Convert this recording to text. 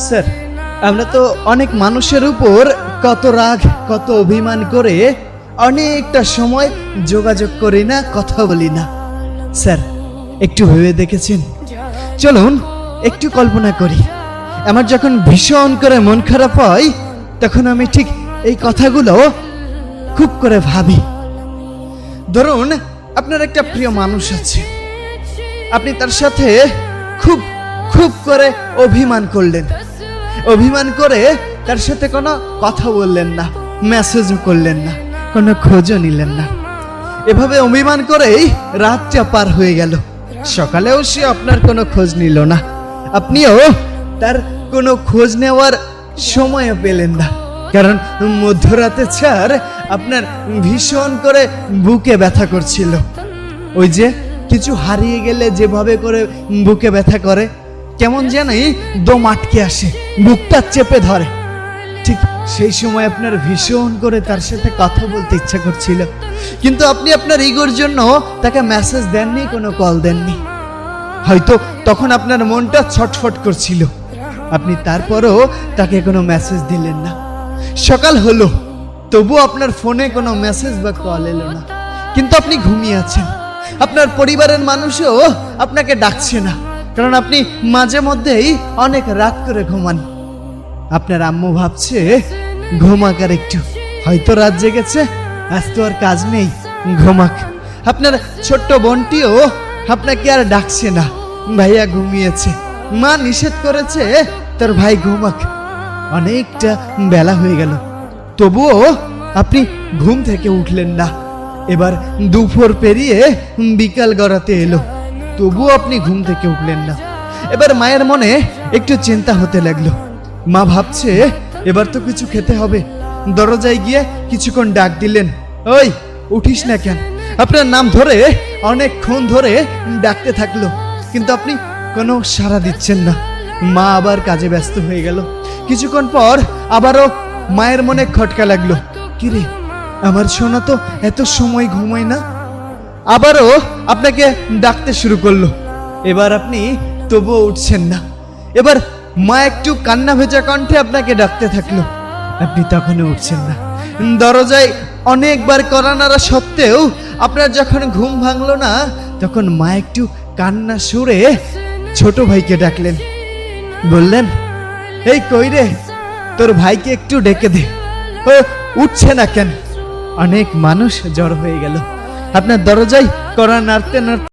Sir, আমরা তো অনেক মানুষের উপর কত রাগ কত অভিমান করে অনেকটা সময় যোগাযোগ করি না, কথা বলি না। স্যার, একটু ভেবে দেখেছেন? চলুন একটু কল্পনা করি, আমার যখন ভীষণ করে মন খারাপ হয় তখন আমি ঠিক এই কথাগুলো খুব করে ভাবি। ধরুন আপনার একটা প্রিয় মানুষ আছে, আপনি তার সাথে খুব খুব করে অভিমান করলেন, অভিমান করে তার সাথে কোনো কথা বললেন না, মেসেজও করলেন না, কোনো খোঁজও নিলেন না। এভাবে অভিমান করেই রাতটা পার হয়ে গেল। সকালেও সে আপনার কোনো খোঁজ নিল না, আপনিও তার কোনো খোঁজ নেওয়ার সময়ও পেলেন না, কারণ মধ্যরাতে স্যার আপনার ভীষণ করে বুকে ব্যথা করছিল। ওই যে কিছু হারিয়ে গেলে যেভাবে করে বুকে ব্যথা করে, কেমন জানি দম আটকে আসে, বুকটা চেপে ধরে, ঠিক সেই সময় আপনার ভীষণ করে তার সাথে কথা বলতে ইচ্ছা করছিল, কিন্তু আপনি আপনার ইগোর জন্য তাকে মেসেজ দেননি, কোনো কল দেননি। হয়তো তখন আপনার মনটা ছটফট করছিল, আপনি তারপরও তাকে কোনো মেসেজ দিলেন না। সকাল হলো, তবু আপনার ফোনে কোনো মেসেজ বা কল এলো না, কিন্তু আপনি ঘুমিয়ে আছেন। আপনার পরিবারের মানুষও আপনাকে ডাকছে না, কারণ আপনি মাঝে মধ্যেই অনেক রাত করে ঘুমান। আপনার আম্মু ভাবছে ঘুমাক আর একটু, হয়তো রাত জেগেছে, আজ তো আর কাজ নেই, ঘুমাক। আপনার ছোট্ট বোনটিও আপনাকে আর ডাকছে না, ভাইয়া ঘুমিয়েছে, মা নিষেধ করেছে তোর ভাই ঘুমাক। অনেকটা বেলা হয়ে গেল, তবুও আপনি ঘুম থেকে উঠলেন না। এবার দুপুর পেরিয়ে বিকাল গড়াতে এলো, তবুও আপনি ঘুম থেকে উঠলেন না। এবার মায়ের মনে একটু চিন্তা হতে লাগলো, মা ভাবছে এবার তো কিছু খেতে হবে। দরজায় গিয়ে কিছুক্ষণ ডাক দিলেন, ওই উঠিস না কেন? আপনার নাম ধরে অনেকক্ষণ ধরে ডাকতে থাকলো, কিন্তু আপনি কোনো সাড়া দিচ্ছেন না। মা আবার কাজে ব্যস্ত হয়ে গেল। কিছুক্ষণ পর আবারও মায়ের মনে খটকা লাগলো, কিরে আমার সোনা তো এত সময় ঘুমায় না। আবারও আপনাকে ডাকতে শুরু করলো, এবার আপনি তবুও উঠছেন না। এবার মা একটু কান্না ভেজা কণ্ঠে আপনাকে ডাকতে থাকলো, আপনি তখনও উঠছেন না। দরজায় অনেকবার কড়া নাড়া সত্ত্বেও আপনার যখন ঘুম ভাঙলো না, তখন মা একটু কান্না সুরে ছোট ভাইকে ডাকলেন, বললেন, এই কই রে, তোর ভাইকে একটু ডেকে দে, ও উঠছে না কেন? অনেক মানুষ জড়ো হয়ে গেল আপনার দরজায় কড়া নাড়তে নাড়তে।